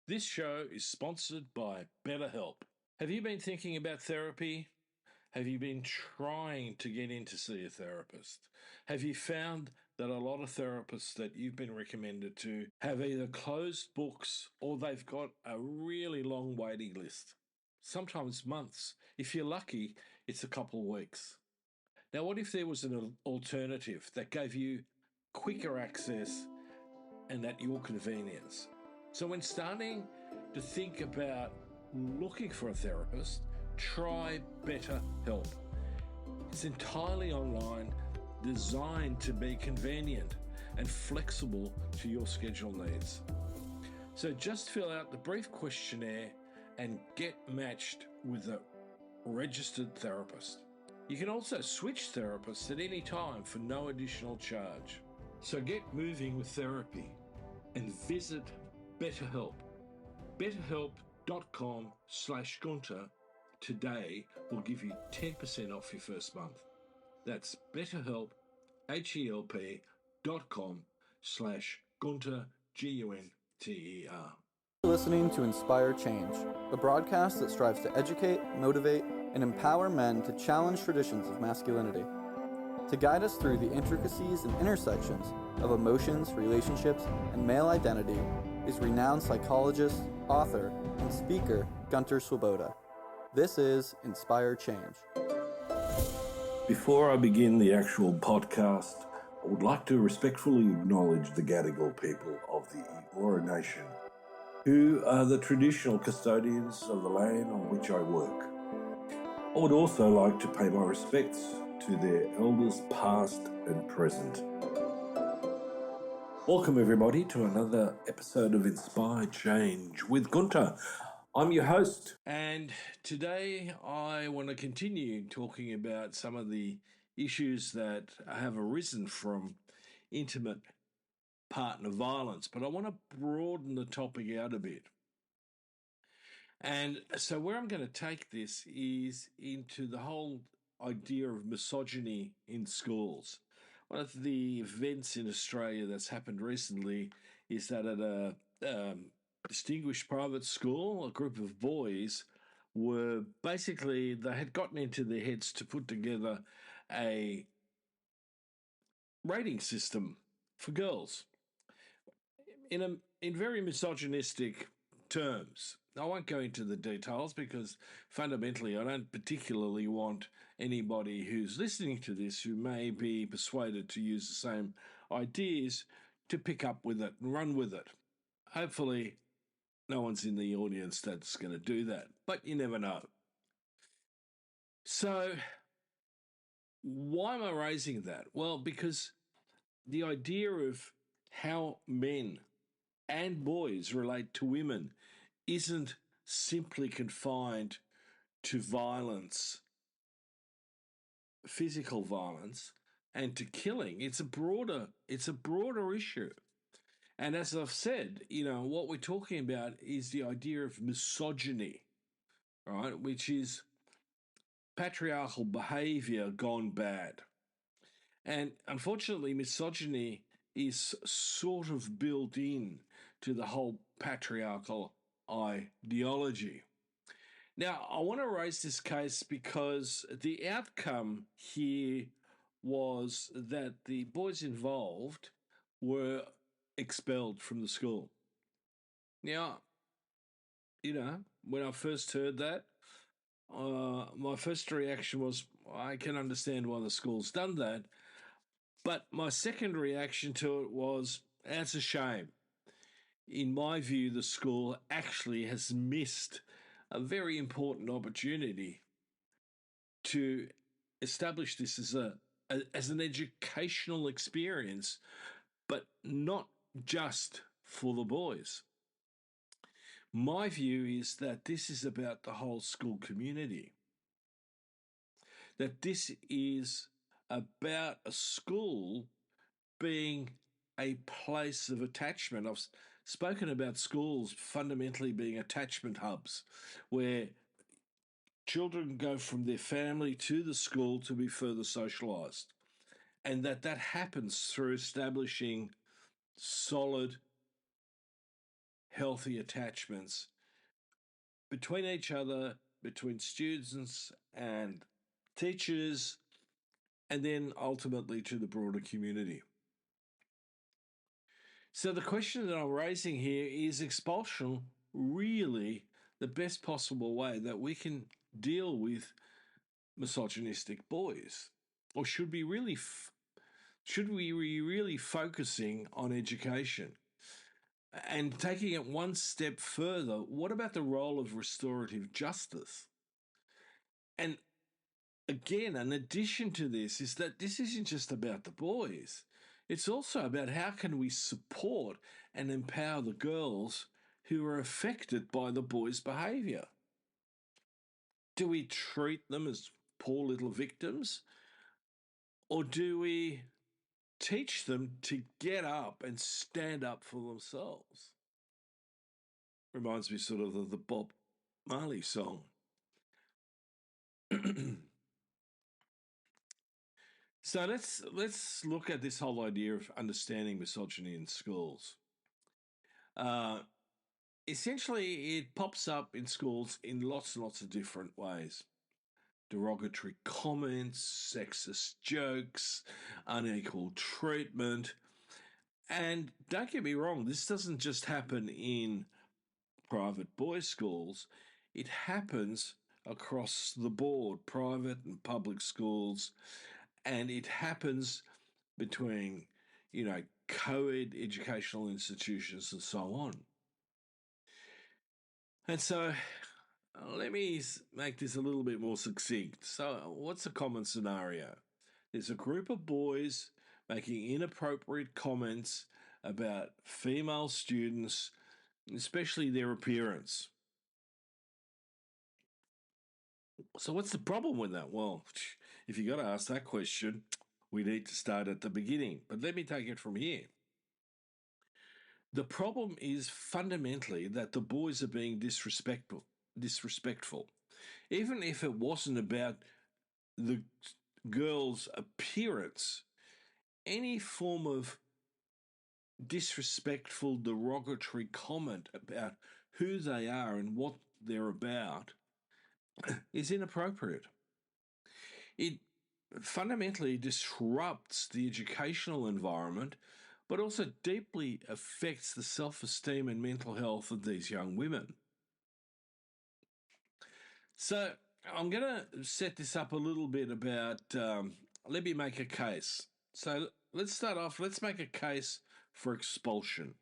This show is sponsored by BetterHelp. Have you been thinking about therapy? Have you been trying to get in to see a therapist? Have you found that a lot of therapists that you've been recommended to have either closed books or they've got a really long waiting list? Sometimes months. If you're lucky, it's a couple of weeks. Now, what if there was an alternative that gave you quicker access and at your convenience? So when starting to think about looking for a therapist, try BetterHelp. It's entirely online, designed to be convenient and flexible to your schedule needs. So just fill out the brief questionnaire and get matched with a registered therapist. You can also switch therapists at any time for no additional charge. So get moving with therapy and visit BetterHelp. BetterHelp.com/Gunter today will give you 10% off your first month. That's BetterHelp, HELP.com/Gunter, GUNTER. Listening to Inspire Change, a broadcast that strives to educate, motivate, and empower men to challenge traditions of masculinity. To guide us through the intricacies and intersections of emotions, relationships, and male identity is renowned psychologist, author, and speaker Gunter Swoboda. This is Inspire Change. Before I begin the actual podcast, I would like to respectfully acknowledge the Gadigal people of the Eora Nation, who are the traditional custodians of the land on which I work. I would also like to pay my respects to their elders past and present. Welcome everybody to another episode of Inspire Change with Gunter. I'm your host, and today I want to continue talking about some of the issues that have arisen from intimate partner violence, but I want to broaden the topic out a bit. And so where I'm going to take this is into the whole idea of misogyny in schools. One of the events in Australia that's happened recently is that at a distinguished private school, a group of boys were basically, they had gotten into their heads to put together a rating system for girls in very misogynistic terms. I won't go into the details because fundamentally I don't particularly want anybody who's listening to this who may be persuaded to use the same ideas to pick up with it and run with it. Hopefully no one's in the audience that's going to do that, but you never know. So why am I raising that? Well, because the idea of how men and boys relate to women isn't simply confined to violence, physical violence, and to killing. It's a broader issue. And as I've said, what we're talking about is the idea of misogyny, right? Which is patriarchal behavior gone bad. And unfortunately, misogyny is sort of built in to the whole patriarchal ideology. Now, I want to raise this case because the outcome here was that the boys involved were expelled from the school. Now, when I first heard that, my first reaction was, I can understand why the school's done that. But my second reaction to it was, that's a shame. In my view, the school actually has missed a very important opportunity to establish this as an educational experience, but not just for the boys. My view is that this is about the whole school community. That this is about a school being a place of attachment. I've spoken about schools fundamentally being attachment hubs where children go from their family to the school to be further socialised, and that happens through establishing solid, healthy attachments between each other, between students and teachers, and then ultimately to the broader community. So the question that I'm raising here is expulsion really the best possible way that we can deal with misogynistic boys? Or should we really be really focusing on education? And taking it one step further, what about the role of restorative justice? And again, an addition to this is that this isn't just about the boys. It's also about how can we support and empower the girls who are affected by the boys' behaviour. Do we treat them as poor little victims? Or do we teach them to get up and stand up for themselves? Reminds me sort of the Bob Marley song. So let's look at this whole idea of understanding misogyny in schools. Essentially, it pops up in schools in lots and lots of different ways. Derogatory comments, sexist jokes, unequal treatment. And don't get me wrong, this doesn't just happen in private boys' schools, it happens across the board, private and public schools, and it happens between, co-ed educational institutions and so on. And so let me make this a little bit more succinct. So what's a common scenario? There's a group of boys making inappropriate comments about female students, especially their appearance. So what's the problem with that? Well, if you've got to ask that question, we need to start at the beginning. But let me take it from here. The problem is fundamentally that the boys are being disrespectful. Even if it wasn't about the girl's appearance, any form of disrespectful, derogatory comment about who they are and what they're about is inappropriate. It fundamentally disrupts the educational environment, but also deeply affects the self-esteem and mental health of these young women. So I'm going to set this up a little bit about, let me make a case. So let's start off, let's make a case for expulsion.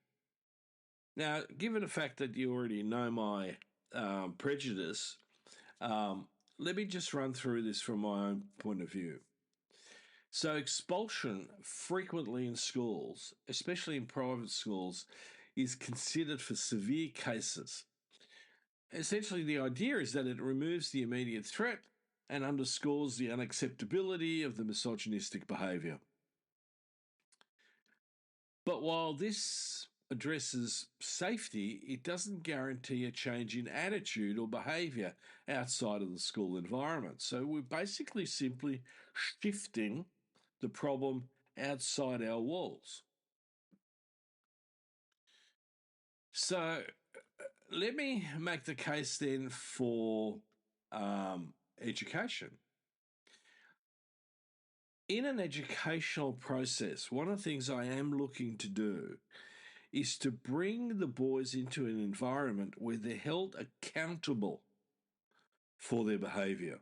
Now, given the fact that you already know my prejudice, let me just run through this from my own point of view. So expulsion frequently in schools, especially in private schools, is considered for severe cases. Essentially, the idea is that it removes the immediate threat and underscores the unacceptability of the misogynistic behaviour. But while this addresses safety, it doesn't guarantee a change in attitude or behaviour outside of the school environment. So we're basically simply shifting the problem outside our walls. So let me make the case then for education. In an educational process, one of the things I am looking to do is to bring the boys into an environment where they're held accountable for their behaviour,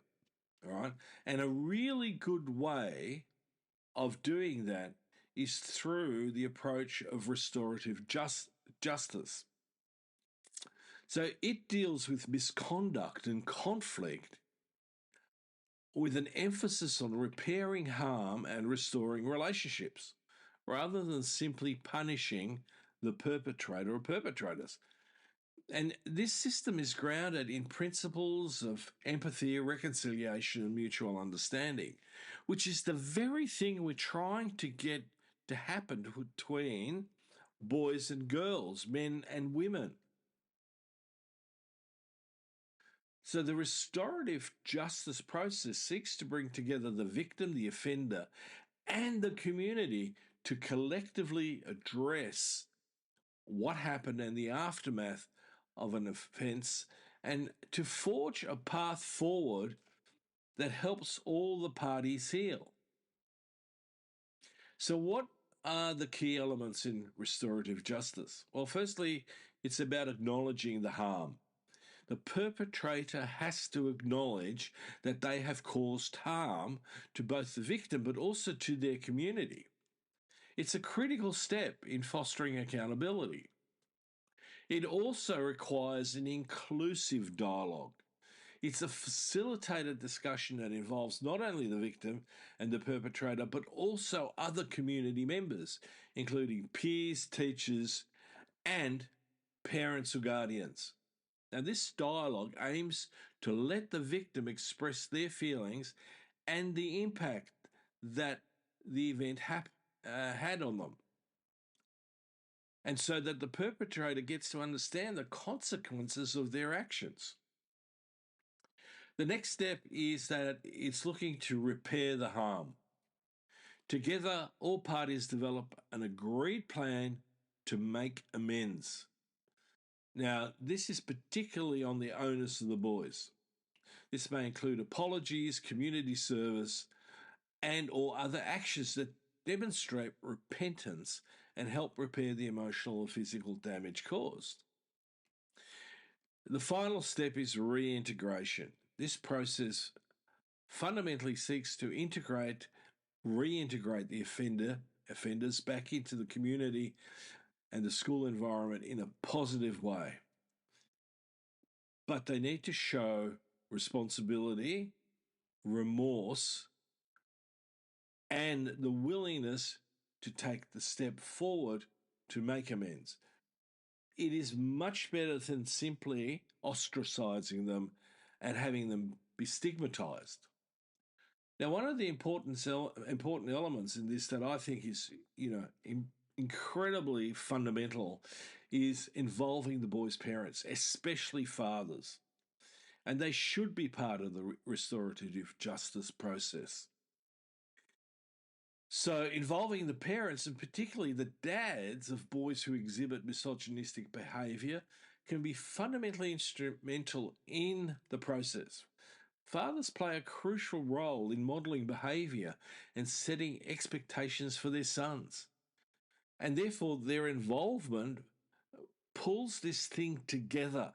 all right? And a really good way of doing that is through the approach of restorative justice. So it deals with misconduct and conflict with an emphasis on repairing harm and restoring relationships, rather than simply punishing the perpetrator or perpetrators. And this system is grounded in principles of empathy, reconciliation, and mutual understanding, which is the very thing we're trying to get to happen between boys and girls, men and women. So the restorative justice process seeks to bring together the victim, the offender, and the community to collectively address what happened and the aftermath of an offence, and to forge a path forward that helps all the parties heal. So, what are the key elements in restorative justice? Well, firstly, it's about acknowledging the harm. The perpetrator has to acknowledge that they have caused harm to both the victim but also to their community. It's a critical step in fostering accountability. It also requires an inclusive dialogue. It's a facilitated discussion that involves not only the victim and the perpetrator, but also other community members, including peers, teachers, and parents or guardians. Now, this dialogue aims to let the victim express their feelings and the impact that the event had on them. And so that the perpetrator gets to understand the consequences of their actions. The next step is that it's looking to repair the harm. Together, all parties develop an agreed plan to make amends. Now, this is particularly on the onus of the boys. This may include apologies, community service, and or other actions that demonstrate repentance and help repair the emotional or physical damage caused. The final step is reintegration. This process fundamentally seeks to reintegrate the offenders back into the community and the school environment in a positive way. But they need to show responsibility, remorse, and the willingness to take the step forward to make amends. It is much better than simply ostracizing them and having them be stigmatized. Now, one of the important elements in this that I think is, incredibly fundamental is involving the boys' parents, especially fathers. And they should be part of the restorative justice process. So, involving the parents, and particularly the dads of boys who exhibit misogynistic behaviour, can be fundamentally instrumental in the process. Fathers play a crucial role in modelling behaviour and setting expectations for their sons. And therefore, their involvement pulls this thing together.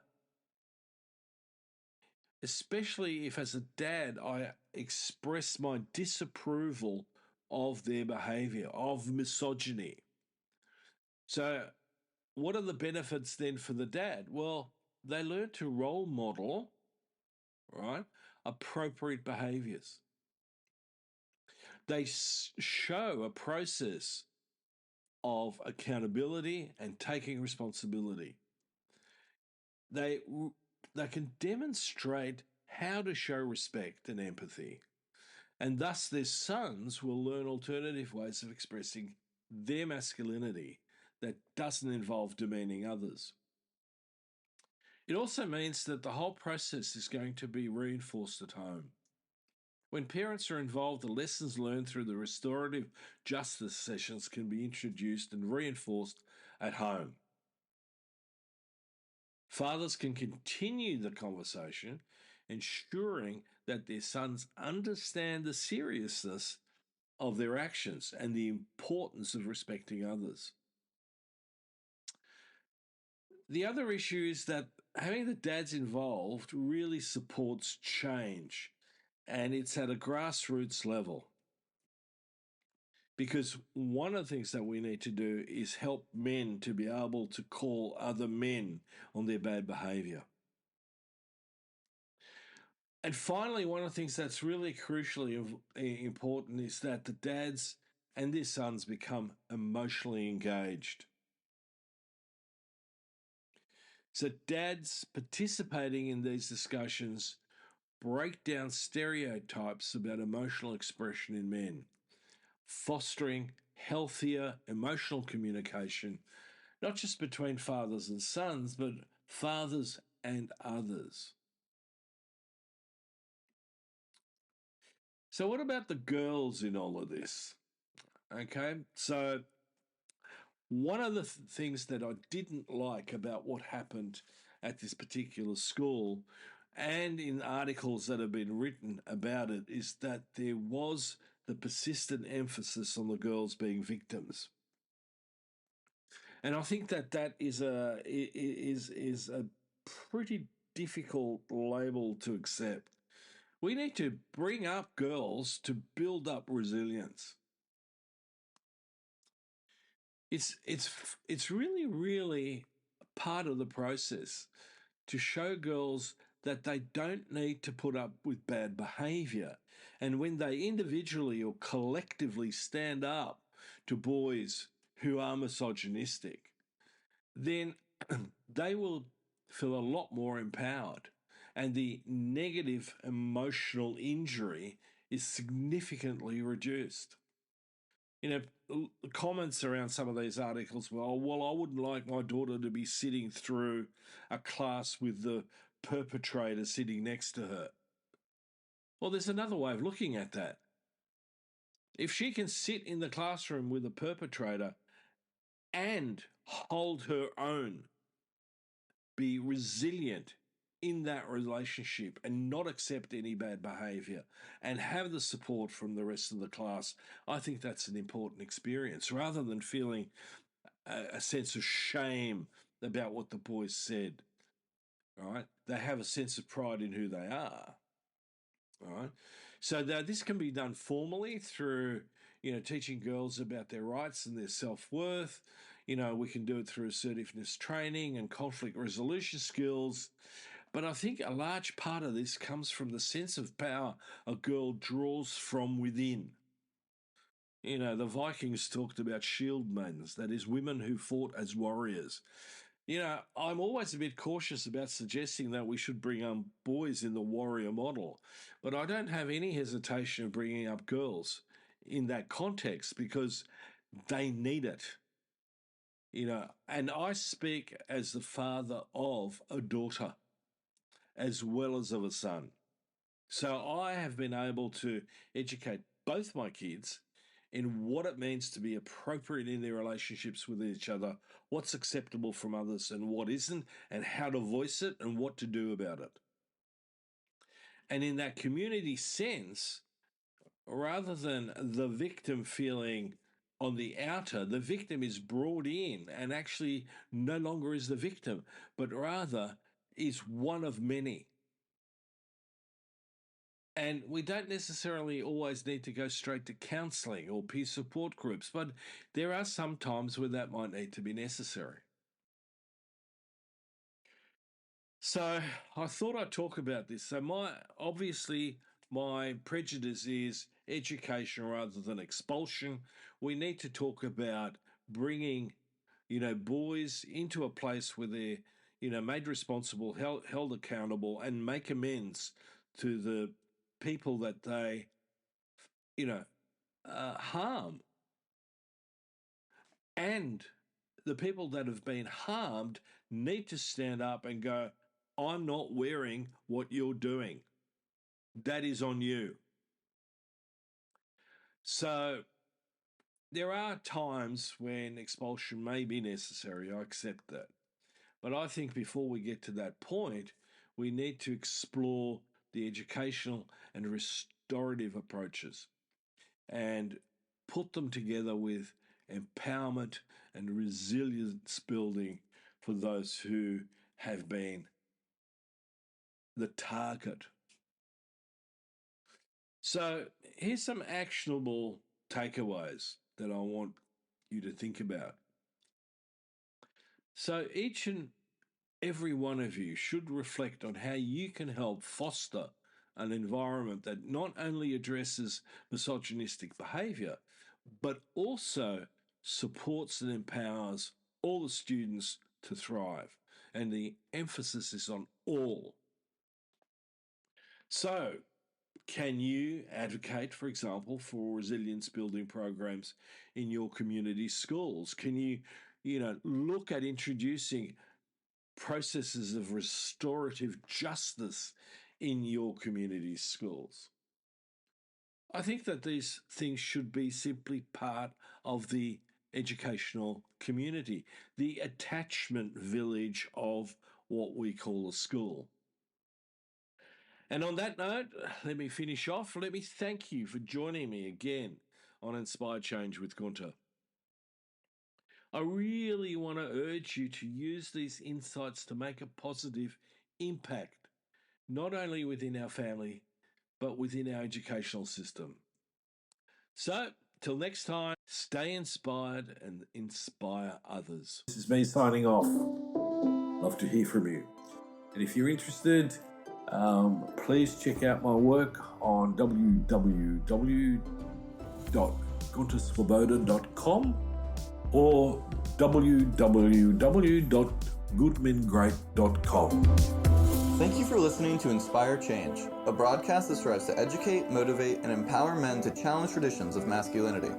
Especially if, as a dad, I express my disapproval of their behaviour, of misogyny. So, what are the benefits then for the dad? Well, they learn to role model, right, appropriate behaviours. They show a process of accountability and taking responsibility. They can demonstrate how to show respect and empathy. And thus their sons will learn alternative ways of expressing their masculinity that doesn't involve demeaning others. It also means that the whole process is going to be reinforced at home. When parents are involved, the lessons learned through the restorative justice sessions can be introduced and reinforced at home. Fathers can continue the conversation, ensuring that their sons understand the seriousness of their actions and the importance of respecting others. The other issue is that having the dads involved really supports change, and it's at a grassroots level. Because one of the things that we need to do is help men to be able to call other men on their bad behaviour. And finally, one of the things that's really crucially important is that the dads and their sons become emotionally engaged. So dads participating in these discussions break down stereotypes about emotional expression in men, fostering healthier emotional communication, not just between fathers and sons, but fathers and others. So what about the girls in all of this? Okay, so One of the things that I didn't like about what happened at this particular school and in articles that have been written about it is that there was the persistent emphasis on the girls being victims. And I think that that is a pretty difficult label to accept. We need to bring up girls to build up resilience. It's really part of the process to show girls that they don't need to put up with bad behavior. And when they individually or collectively stand up to boys who are misogynistic, then they will feel a lot more empowered. And the negative emotional injury is significantly reduced. You know, the comments around some of these articles were, oh, well, I wouldn't like my daughter to be sitting through a class with the perpetrator sitting next to her. Well, there's another way of looking at that. If she can sit in the classroom with a perpetrator and hold her own, be resilient in that relationship and not accept any bad behavior and have the support from the rest of the class, I think that's an important experience rather than feeling a sense of shame about what the boys said. Right? They have a sense of pride in who they are. Right? So this can be done formally through, teaching girls about their rights and their self-worth. We can do it through assertiveness training and conflict resolution skills. But I think a large part of this comes from the sense of power a girl draws from within. The Vikings talked about shield maidens, that is, women who fought as warriors. I'm always a bit cautious about suggesting that we should bring up boys in the warrior model, but I don't have any hesitation of bringing up girls in that context because they need it. And I speak as the father of a daughter as well as of a son. So I have been able to educate both my kids in what it means to be appropriate in their relationships with each other, what's acceptable from others and what isn't, and how to voice it and what to do about it. And in that community sense, rather than the victim feeling on the outer, the victim is brought in and actually no longer is the victim, but rather is one of many. And we don't necessarily always need to go straight to counselling or peer support groups, but there are some times where that might need to be necessary. So I thought I'd talk about this. So my prejudice is education rather than expulsion. We need to talk about bringing, boys into a place where they're, made responsible, held accountable, and make amends to the people that they, harm. And the people that have been harmed need to stand up and go, I'm not wearing what you're doing. That is on you. So there are times when expulsion may be necessary. I accept that. But I think before we get to that point, we need to explore the educational and restorative approaches and put them together with empowerment and resilience building for those who have been the target. So here's some actionable takeaways that I want you to think about. So each and every one of you should reflect on how you can help foster an environment that not only addresses misogynistic behaviour, but also supports and empowers all the students to thrive. And the emphasis is on all. So, can you advocate, for example, for resilience building programs in your community schools? Can you, look at introducing processes of restorative justice in your community schools? I think that these things should be simply part of the educational community, the attachment village of what we call a school. And on that note, let me finish off. Let me thank you for joining me again on Inspired Change with Gunter. I really want to urge you to use these insights to make a positive impact, not only within our family, but within our educational system. So, till next time, stay inspired and inspire others. This is me signing off. Love to hear from you. And if you're interested, please check out my work on www.gunterswoboda.com or www.goodmengreat.com. Thank you for listening to Inspire Change, a broadcast that strives to educate, motivate, and empower men to challenge traditions of masculinity.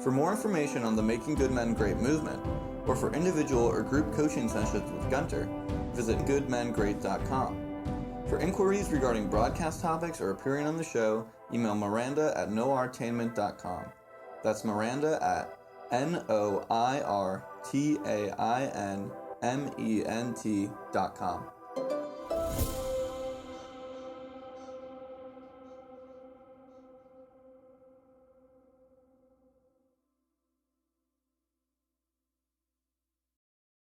For more information on the Making Good Men Great movement, or for individual or group coaching sessions with Gunter, visit goodmengreat.com. For inquiries regarding broadcast topics or appearing on the show, email Miranda@noirtainment.com. That's Miranda at NOIRTAINMENT.com.